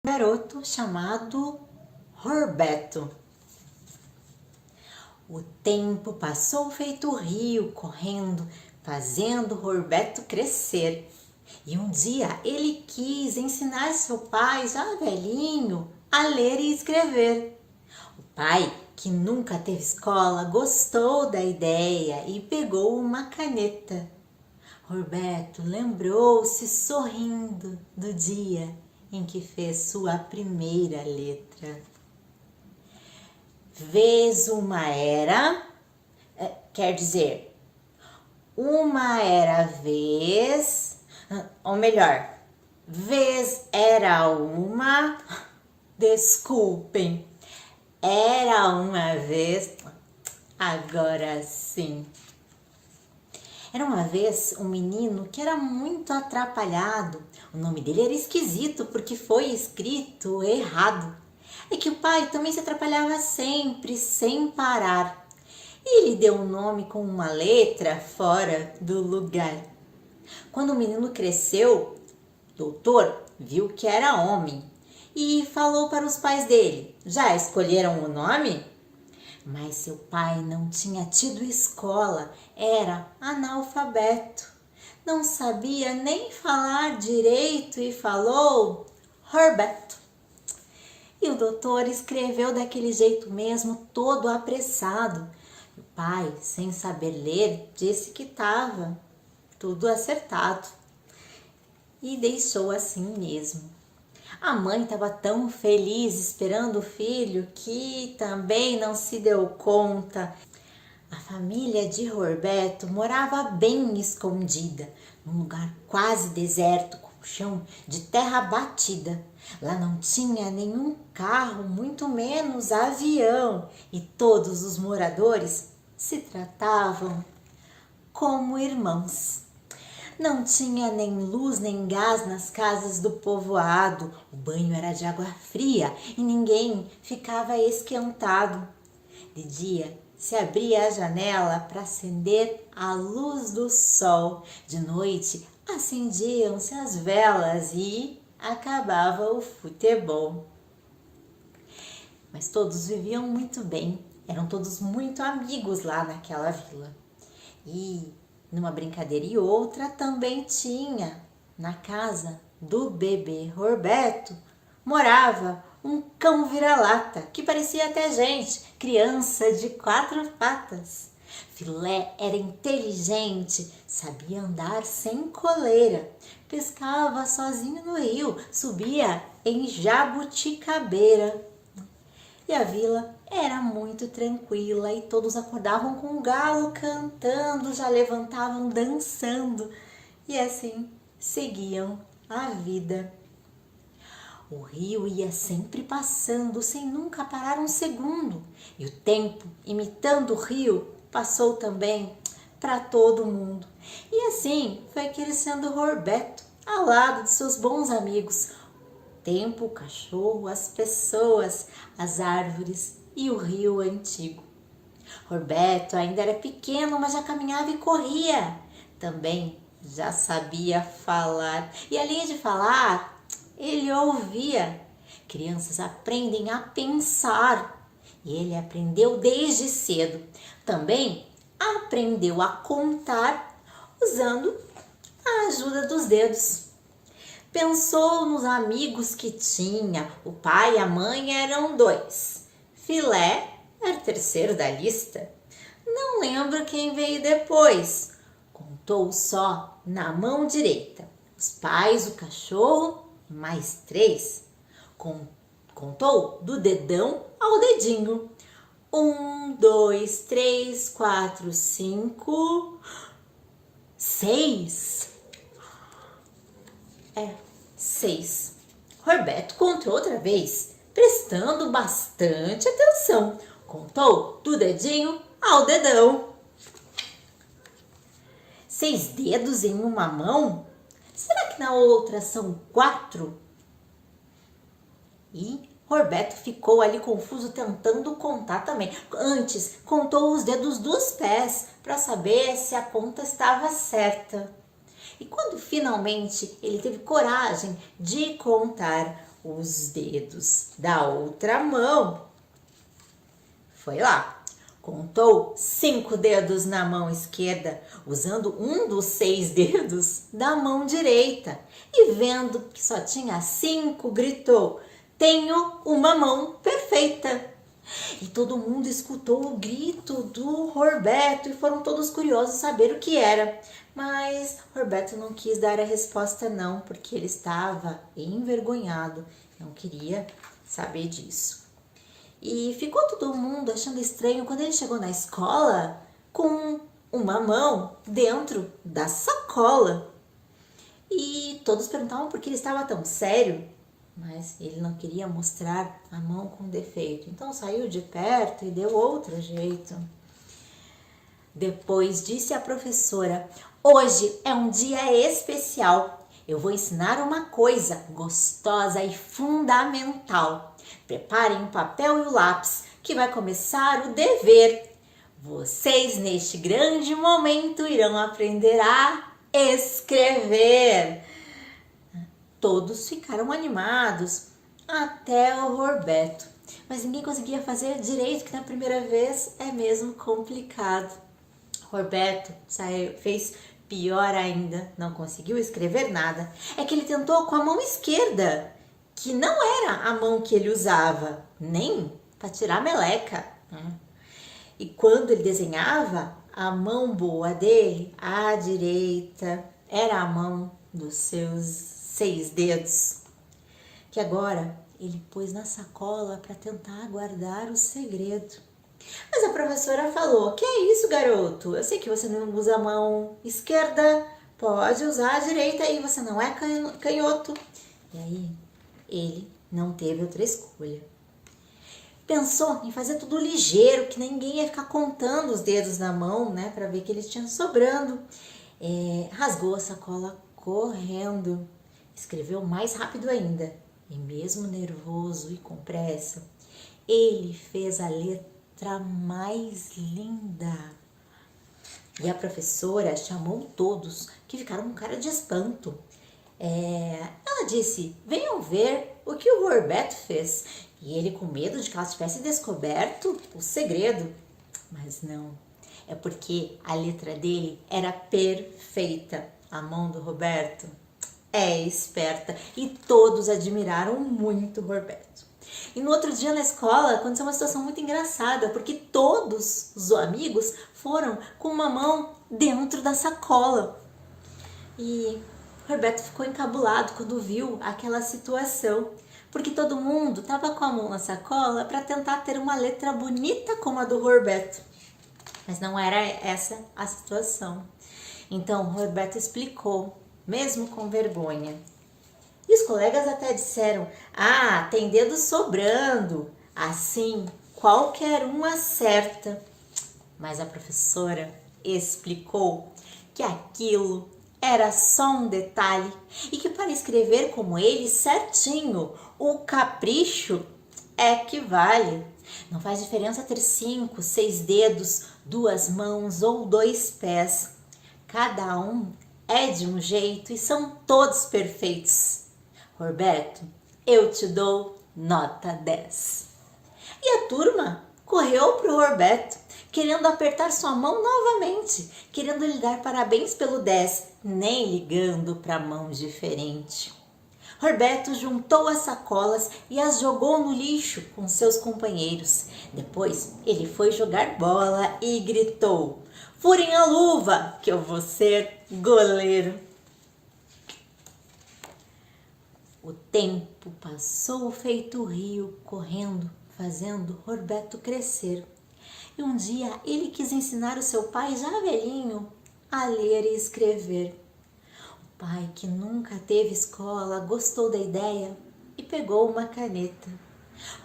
Garoto chamado Roberto. O tempo passou feito rio correndo, fazendo Roberto crescer. E um dia ele quis ensinar seu pai, já velhinho, a ler e escrever. O pai, que nunca teve escola, gostou da ideia e pegou uma caneta. Roberto lembrou-se sorrindo do dia em que fez sua primeira letra. Vez uma era, quer dizer, uma era vez, ou melhor, vez era uma, desculpem, era uma vez, agora sim. Era uma vez um menino que era muito atrapalhado. O nome dele era esquisito porque foi escrito errado. É que o pai também se atrapalhava sempre, sem parar. E ele deu um nome com uma letra fora do lugar. Quando o menino cresceu, o doutor viu que era homem e falou para os pais dele: já escolheram o nome? Mas seu pai não tinha tido escola, era analfabeto. Não sabia nem falar direito e falou Roberto. E o doutor escreveu daquele jeito mesmo, todo apressado. O pai, sem saber ler, disse que estava tudo acertado e deixou assim mesmo. A mãe estava tão feliz esperando o filho que também não se deu conta. A família de Roberto morava bem escondida, num lugar quase deserto, com o chão de terra batida. Lá não tinha nenhum carro, muito menos avião, e todos os moradores se tratavam como irmãos. Não tinha nem luz nem gás nas casas do povoado. O banho era de água fria e ninguém ficava esquentado. De dia se abria a janela para acender a luz do sol. De noite acendiam-se as velas e acabava o futebol. Mas todos viviam muito bem. Eram todos muito amigos lá naquela vila. E numa brincadeira e outra também tinha, na casa do bebê Roberto, morava um cão vira-lata, que parecia até gente, criança de 4 patas. Filé era inteligente, sabia andar sem coleira, pescava sozinho no rio, subia em jabuticabeira. E a vila era muito tranquila e todos acordavam com o galo cantando, já levantavam dançando e assim seguiam a vida. O rio ia sempre passando sem nunca parar um segundo e o tempo, imitando o rio, passou também para todo mundo. E assim foi crescendo Roberto ao lado de seus bons amigos. Tempo, o cachorro, as pessoas, as árvores e o rio antigo. Roberto ainda era pequeno, mas já caminhava e corria. Também já sabia falar. E além de falar, ele ouvia. Crianças aprendem a pensar. E ele aprendeu desde cedo. Também aprendeu a contar usando a ajuda dos dedos. Pensou nos amigos que tinha. O pai e a mãe eram 2. Filé era o terceiro da lista. Não lembro quem veio depois. Contou só na mão direita. Os pais, o cachorro e mais 3. Contou do dedão ao dedinho. 1, 2, 3, 4, 5, 6. 6. Roberto contou outra vez, prestando bastante atenção. Contou do dedinho ao dedão. 6 dedos em uma mão? Será que na outra são 4? E Roberto ficou ali confuso tentando contar também. Antes, contou os dedos dos pés para saber se a conta estava certa. E quando finalmente ele teve coragem de contar os dedos da outra mão. Foi lá, contou 5 dedos na mão esquerda, usando um dos 6 dedos da mão direita. E vendo que só tinha 5, gritou: "Tenho uma mão perfeita!" E todo mundo escutou o grito do Roberto e foram todos curiosos saber o que era. Mas Roberto não quis dar a resposta não, porque ele estava envergonhado, não queria saber disso. E ficou todo mundo achando estranho quando ele chegou na escola com uma mão dentro da sacola. E todos perguntavam por que ele estava tão sério, mas ele não queria mostrar a mão com defeito. Então saiu de perto e deu outro jeito. Depois disse a professora: "Hoje é um dia especial. Eu vou ensinar uma coisa gostosa e fundamental. Preparem o papel e o lápis, que vai começar o dever. Vocês, neste grande momento, irão aprender a escrever." Todos ficaram animados, até o Roberto. Mas ninguém conseguia fazer direito, que na primeira vez é mesmo complicado. Roberto fez pior ainda, não conseguiu escrever nada. É que ele tentou com a mão esquerda, que não era a mão que ele usava, nem para tirar meleca. E quando ele desenhava, a mão boa dele, a direita, era a mão dos seus 6 dedos, que agora ele pôs na sacola para tentar guardar o segredo. Mas a professora falou: "Que é isso, garoto? Eu sei que você não usa a mão esquerda, pode usar a direita aí, você não é canhoto." E aí ele não teve outra escolha. Pensou em fazer tudo ligeiro, que ninguém ia ficar contando os dedos na mão, né, para ver que eles tinham sobrando. Rasgou a sacola correndo, escreveu mais rápido ainda, e mesmo nervoso e com pressa, ele fez a letra mais linda. E a professora chamou todos, que ficaram com cara de espanto. Ela disse: "Venham ver o que o Roberto fez." E ele, com medo de que ela tivesse descoberto o segredo. Mas não, é porque a letra dele era perfeita. A mão do Roberto é esperta e todos admiraram muito o Roberto. E no outro dia na escola aconteceu uma situação muito engraçada, porque todos os amigos foram com uma mão dentro da sacola. E Roberto ficou encabulado quando viu aquela situação, porque todo mundo estava com a mão na sacola para tentar ter uma letra bonita como a do Roberto. Mas não era essa a situação. Então Roberto explicou, mesmo com vergonha. E os colegas até disseram: "Ah, tem dedo sobrando, assim qualquer um acerta." Mas a professora explicou que aquilo era só um detalhe e que para escrever como ele certinho, o capricho é que vale. Não faz diferença ter 5, 6 dedos, 2 mãos ou 2 pés. Cada um é de um jeito e são todos perfeitos. Roberto, eu te dou nota 10. E a turma correu para o Roberto, querendo apertar sua mão novamente, querendo lhe dar parabéns pelo 10, nem ligando para a mão diferente. Roberto juntou as sacolas e as jogou no lixo com seus companheiros. Depois ele foi jogar bola e gritou: "Furem a luva, que eu vou ser goleiro." O tempo passou feito rio, correndo, fazendo Roberto crescer. E um dia ele quis ensinar o seu pai, já velhinho, a ler e escrever. O pai, que nunca teve escola, gostou da ideia e pegou uma caneta.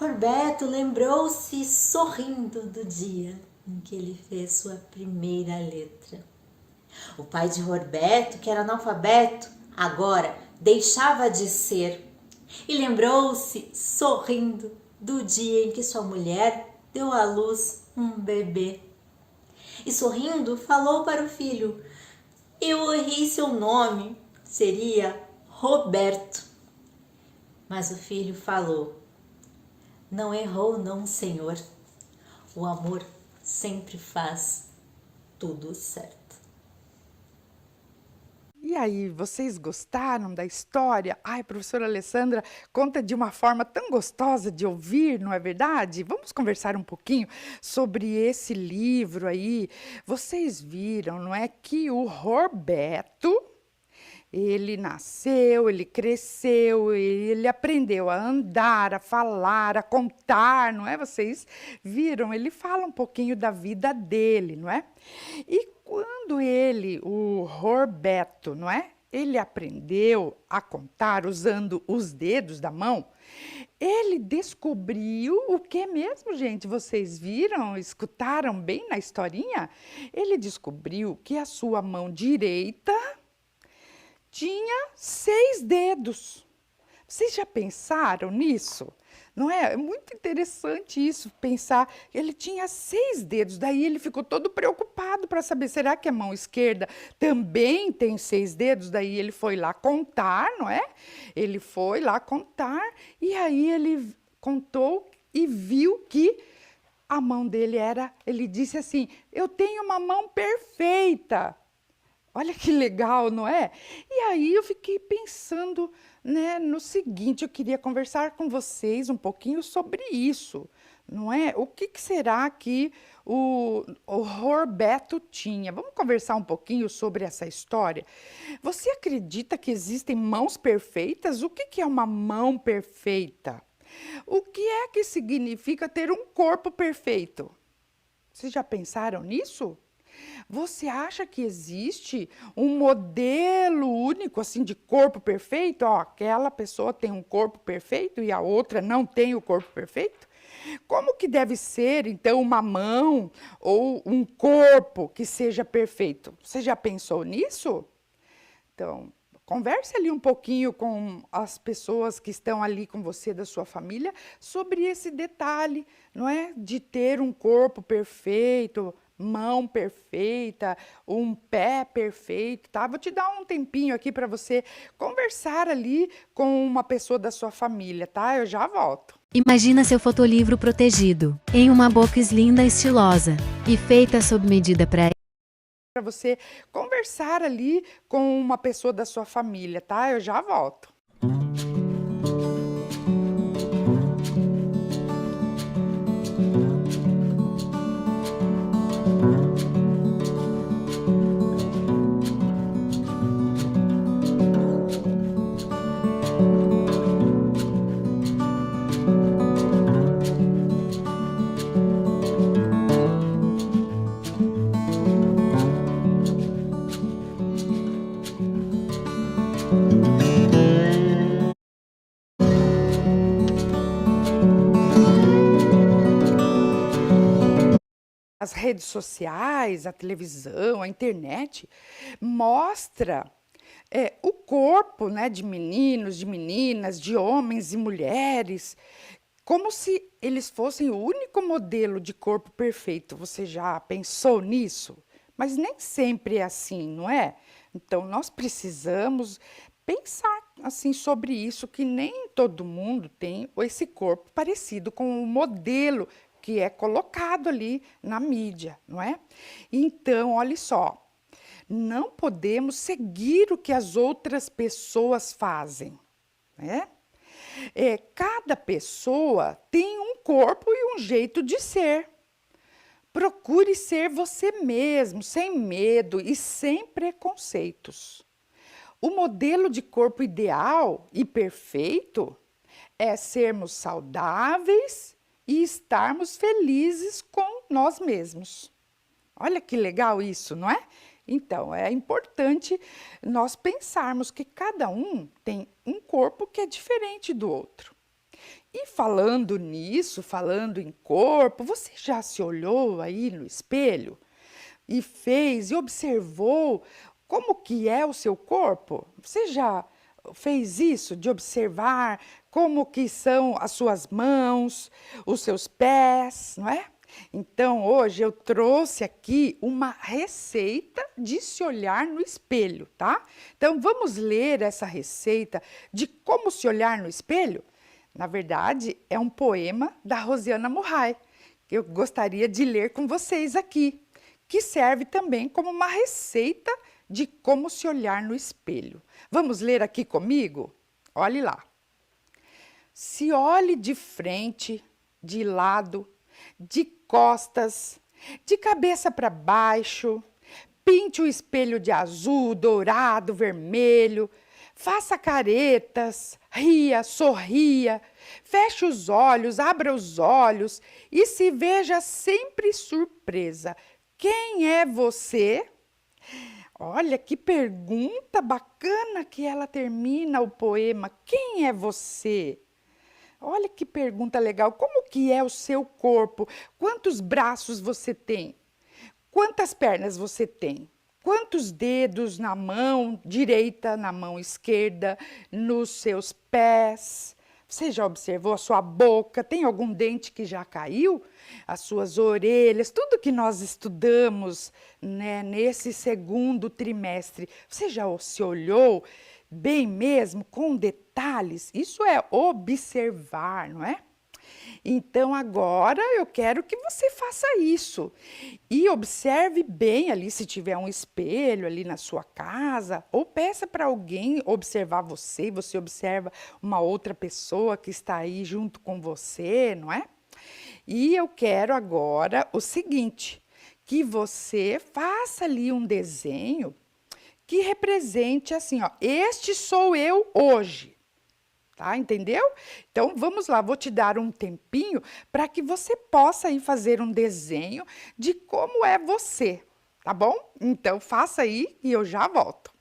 Roberto lembrou-se sorrindo do dia em que ele fez sua primeira letra. O pai de Roberto, que era analfabeto, agora deixava de ser. E lembrou-se sorrindo do dia em que sua mulher deu à luz um bebê. E sorrindo falou para o filho: "Eu errei seu nome, seria Roberto." Mas o filho falou: não errou não, Senhor. O amor sempre faz tudo certo. E aí, vocês gostaram da história? Ai, professora Alessandra conta de uma forma tão gostosa de ouvir, não é verdade? Vamos conversar um pouquinho sobre esse livro aí. Vocês viram, não é, que o Roberto, ele nasceu, ele cresceu, ele aprendeu a andar, a falar, a contar, não é? Vocês viram? Ele fala um pouquinho da vida dele, não é? E quando ele, o Roberto, não é? Ele aprendeu a contar usando os dedos da mão. Ele descobriu o que mesmo, gente? Vocês viram, escutaram bem na historinha? Ele descobriu que a sua mão direita tinha 6 dedos. Vocês já pensaram nisso? Não é? É muito interessante isso, pensar. Ele tinha 6 dedos, daí ele ficou todo preocupado para saber, será que a mão esquerda também tem 6 dedos? Daí ele foi lá contar, não é? Ele foi lá contar e aí ele contou e viu que a mão dele era, ele disse assim, eu tenho uma mão perfeita. Olha que legal, não é? E aí eu fiquei pensando, né, no seguinte, eu queria conversar com vocês um pouquinho sobre isso, não é? O que será que o Roberto tinha? Vamos conversar um pouquinho sobre essa história? Você acredita que existem mãos perfeitas? O que é uma mão perfeita? O que é que significa ter um corpo perfeito? Vocês já pensaram nisso? Você acha que existe um modelo único assim de corpo perfeito? Ó, aquela pessoa tem um corpo perfeito e a outra não tem o corpo perfeito? Como que deve ser, então, uma mão ou um corpo que seja perfeito? Você já pensou nisso? Então, converse ali um pouquinho com as pessoas que estão ali com você, da sua família, sobre esse detalhe, não é? De ter um corpo perfeito, mão perfeita, um pé perfeito, tá? Vou te dar um tempinho aqui para você conversar ali com uma pessoa da sua família, tá? Eu já volto. Imagina seu fotolivro protegido, em uma box linda e estilosa, e feita sob medida Para você conversar ali com uma pessoa da sua família, tá? Eu já volto. As redes sociais, a televisão, a internet mostra o corpo, né, de meninos, de meninas, de homens e mulheres, como se eles fossem o único modelo de corpo perfeito. Você já pensou nisso? Mas nem sempre é assim, não é? Então, nós precisamos pensar assim sobre isso, que nem todo mundo tem esse corpo parecido com o modelo que é colocado ali na mídia, não é? Então, olha só, não podemos seguir o que as outras pessoas fazem, né? Cada pessoa tem um corpo e um jeito de ser. Procure ser você mesmo, sem medo e sem preconceitos. O modelo de corpo ideal e perfeito é sermos saudáveis e estarmos felizes com nós mesmos. Olha que legal isso, não é? Então, é importante nós pensarmos que cada um tem um corpo que é diferente do outro. E falando nisso, falando em corpo, você já se olhou aí no espelho e fez e observou como que é o seu corpo? Você já fez isso de observar como que são as suas mãos, os seus pés, não é? Então, hoje eu trouxe aqui uma receita de se olhar no espelho, tá? Então, vamos ler essa receita de como se olhar no espelho? Na verdade, é um poema da Rosiana Murray, que eu gostaria de ler com vocês aqui, que serve também como uma receita de como se olhar no espelho. Vamos ler aqui comigo? Olhe lá. Se olhe de frente, de lado, de costas, de cabeça para baixo, pinte o espelho de azul, dourado, vermelho, faça caretas, ria, sorria, feche os olhos, abra os olhos e se veja sempre surpresa. Quem é você? Olha que pergunta bacana que ela termina o poema. Quem é você? Olha que pergunta legal. Como que é o seu corpo? Quantos braços você tem? Quantas pernas você tem? Quantos dedos na mão direita, na mão esquerda, nos seus pés? Você já observou a sua boca? Tem algum dente que já caiu? As suas orelhas, tudo que nós estudamos, né, nesse segundo trimestre. Você já se olhou bem mesmo, com detalhes? Isso é observar, não é? Então, agora eu quero que você faça isso e observe bem ali, se tiver um espelho ali na sua casa, ou peça para alguém observar você, e você observa uma outra pessoa que está aí junto com você, não é? E eu quero agora o seguinte, que você faça ali um desenho que represente assim, ó, este sou eu hoje. Tá, entendeu? Então, vamos lá, vou te dar um tempinho para que você possa aí fazer um desenho de como é você, tá bom? Então, faça aí e eu já volto.